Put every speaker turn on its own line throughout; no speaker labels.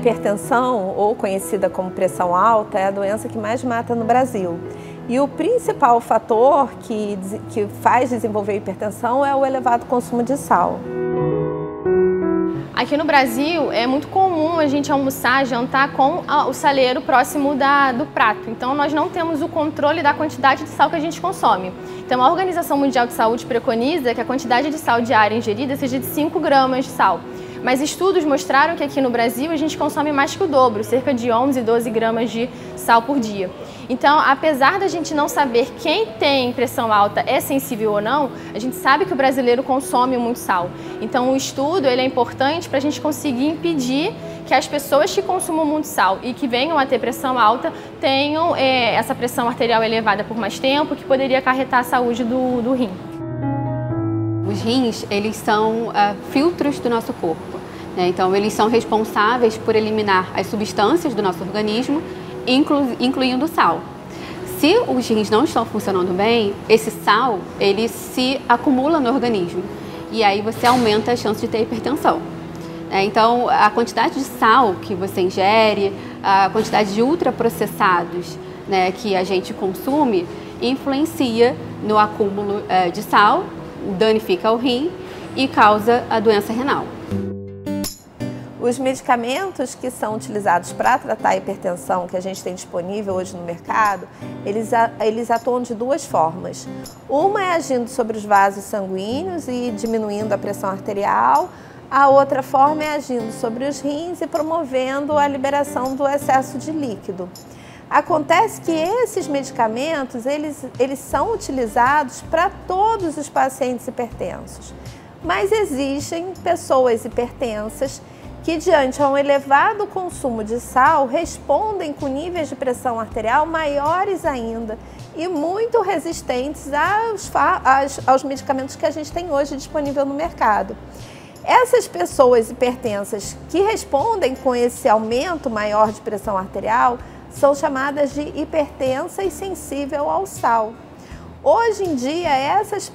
A hipertensão, ou conhecida como pressão alta, é a doença que mais mata no Brasil. E o principal fator que faz desenvolver hipertensão é o elevado consumo de sal.
Aqui no Brasil é muito comum a gente almoçar, jantar com o saleiro próximo do prato. Então nós não temos o controle da quantidade de sal que a gente consome. Então a Organização Mundial de Saúde preconiza que a quantidade de sal diária ingerida seja de 5 gramas de sal. Mas estudos mostraram que aqui no Brasil a gente consome mais que o dobro, cerca de 11, 12 gramas de sal por dia. Então, apesar da gente não saber quem tem pressão alta é sensível ou não, a gente sabe que o brasileiro consome muito sal. Então, o estudo ele é importante para a gente conseguir impedir que as pessoas que consumam muito sal e que venham a ter pressão alta tenham essa pressão arterial elevada por mais tempo, que poderia acarretar a saúde do rim.
Os rins, eles são filtros do nosso corpo, né? Então, eles são responsáveis por eliminar as substâncias do nosso organismo, incluindo o sal. Se os rins não estão funcionando bem, esse sal, ele se acumula no organismo e aí você aumenta a chance de ter hipertensão. Então, a quantidade de sal que você ingere, a quantidade de ultraprocessados, né, que a gente consome, influencia no acúmulo de sal, danifica o rim e causa a doença renal.
Os medicamentos que são utilizados para tratar a hipertensão que a gente tem disponível hoje no mercado, eles atuam de duas formas. Uma é agindo sobre os vasos sanguíneos e diminuindo a pressão arterial. A outra forma é agindo sobre os rins e promovendo a liberação do excesso de líquido. Acontece que esses medicamentos, eles são utilizados para todos os pacientes hipertensos. Mas existem pessoas hipertensas que, diante a um elevado consumo de sal, respondem com níveis de pressão arterial maiores ainda e muito resistentes aos medicamentos que a gente tem hoje disponível no mercado. Essas pessoas hipertensas que respondem com esse aumento maior de pressão arterial são chamadas de hipertensa e sensível ao sal. Hoje em dia,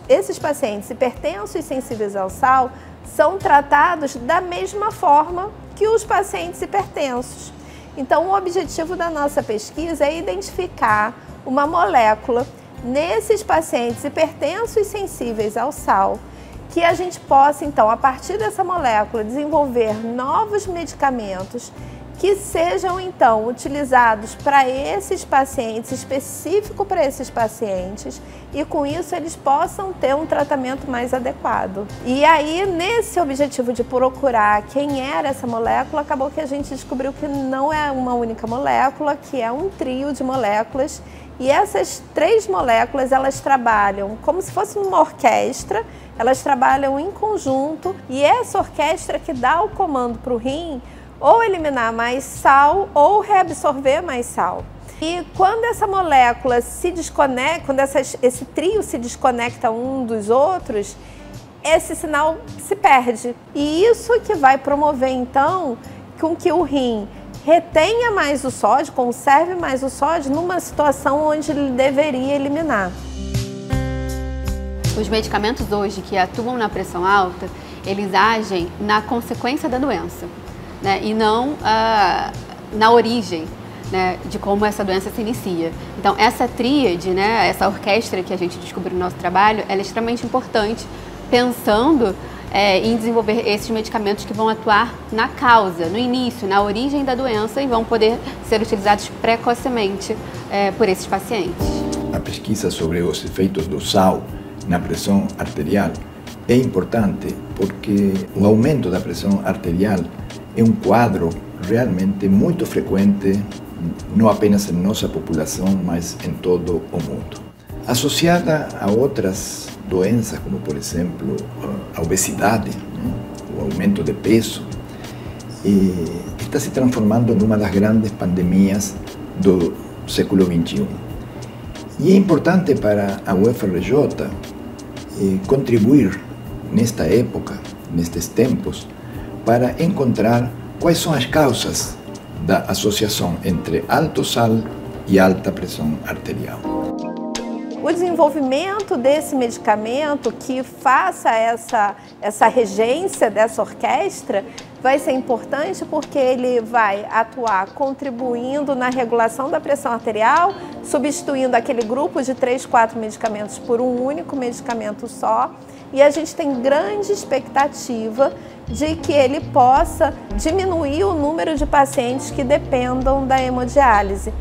esses pacientes hipertensos e sensíveis ao sal são tratados da mesma forma que os pacientes hipertensos. Então, o objetivo da nossa pesquisa é identificar uma molécula nesses pacientes hipertensos e sensíveis ao sal, que a gente possa, então, a partir dessa molécula, desenvolver novos medicamentos que sejam, então, utilizados para esses pacientes, específico para esses pacientes, e com isso eles possam ter um tratamento mais adequado. E aí, nesse objetivo de procurar quem era essa molécula, acabou que a gente descobriu que não é uma única molécula, que é um trio de moléculas, e essas 3 moléculas, elas trabalham como se fosse uma orquestra, elas trabalham em conjunto, e essa orquestra que dá o comando para o rim ou eliminar mais sal ou reabsorver mais sal. E quando essa molécula se desconecta, quando esse trio se desconecta um dos outros, esse sinal se perde. E isso que vai promover, então, com que o rim retenha mais o sódio, conserve mais o sódio numa situação onde ele deveria eliminar.
Os medicamentos hoje que atuam na pressão alta, eles agem na consequência da doença, né, e não na origem, né, de como essa doença se inicia. Então, essa tríade, né, essa orquestra que a gente descobriu no nosso trabalho, ela é extremamente importante, pensando em desenvolver esses medicamentos que vão atuar na causa, no início, na origem da doença, e vão poder ser utilizados precocemente por esses pacientes.
A pesquisa sobre os efeitos do sal na pressão arterial é importante porque o aumento da pressão arterial é um quadro realmente muito frequente, não apenas em nossa população, mas em todo o mundo. Associada a outras doenças, como por exemplo a obesidade, né, o aumento de peso, está se transformando numa das grandes pandemias do século XXI. E é importante para a UFRJ contribuir nesta época, nestes tempos, para encontrar quais são as causas da associação entre alto sal e alta pressão arterial.
O desenvolvimento desse medicamento que faça essa regência dessa orquestra vai ser importante porque ele vai atuar contribuindo na regulação da pressão arterial, substituindo aquele grupo de 3, 4 medicamentos por um único medicamento só. E a gente tem grande expectativa de que ele possa diminuir o número de pacientes que dependam da hemodiálise.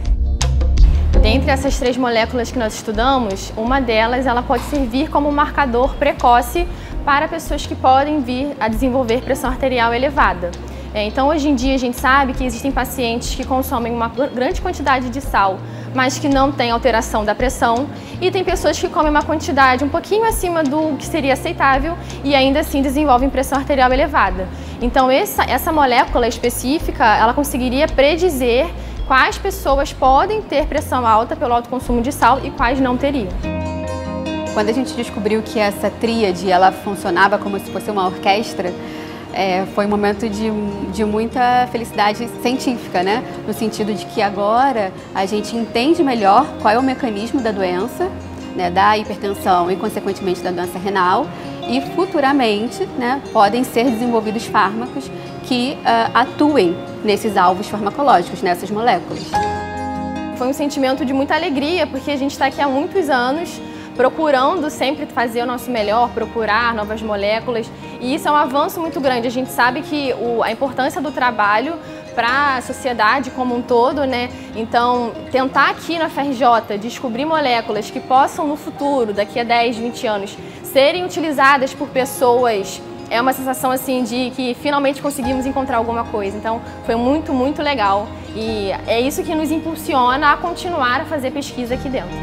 Dentre essas 3 moléculas que nós estudamos, uma delas ela pode servir como marcador precoce para pessoas que podem vir a desenvolver pressão arterial elevada. Então, hoje em dia, a gente sabe que existem pacientes que consomem uma grande quantidade de sal, mas que não tem alteração da pressão, e tem pessoas que comem uma quantidade um pouquinho acima do que seria aceitável e ainda assim desenvolvem pressão arterial elevada. Então, essa molécula específica, ela conseguiria predizer quais pessoas podem ter pressão alta pelo alto consumo de sal e quais não teriam.
Quando a gente descobriu que essa tríade ela funcionava como se fosse uma orquestra, foi um momento de muita felicidade científica, né? No sentido de que agora a gente entende melhor qual é o mecanismo da doença, né, da hipertensão e, consequentemente, da doença renal, e futuramente, né, podem ser desenvolvidos fármacos que atuem nesses alvos farmacológicos, nessas moléculas.
Foi um sentimento de muita alegria, porque a gente está aqui há muitos anos procurando sempre fazer o nosso melhor, procurar novas moléculas, e isso é um avanço muito grande. A gente sabe que a importância do trabalho para a sociedade como um todo, né? Então, tentar aqui na FRJ descobrir moléculas que possam no futuro, daqui a 10, 20 anos, serem utilizadas por pessoas, é uma sensação assim de que finalmente conseguimos encontrar alguma coisa. Então, foi muito, muito legal, e é isso que nos impulsiona a continuar a fazer pesquisa aqui dentro.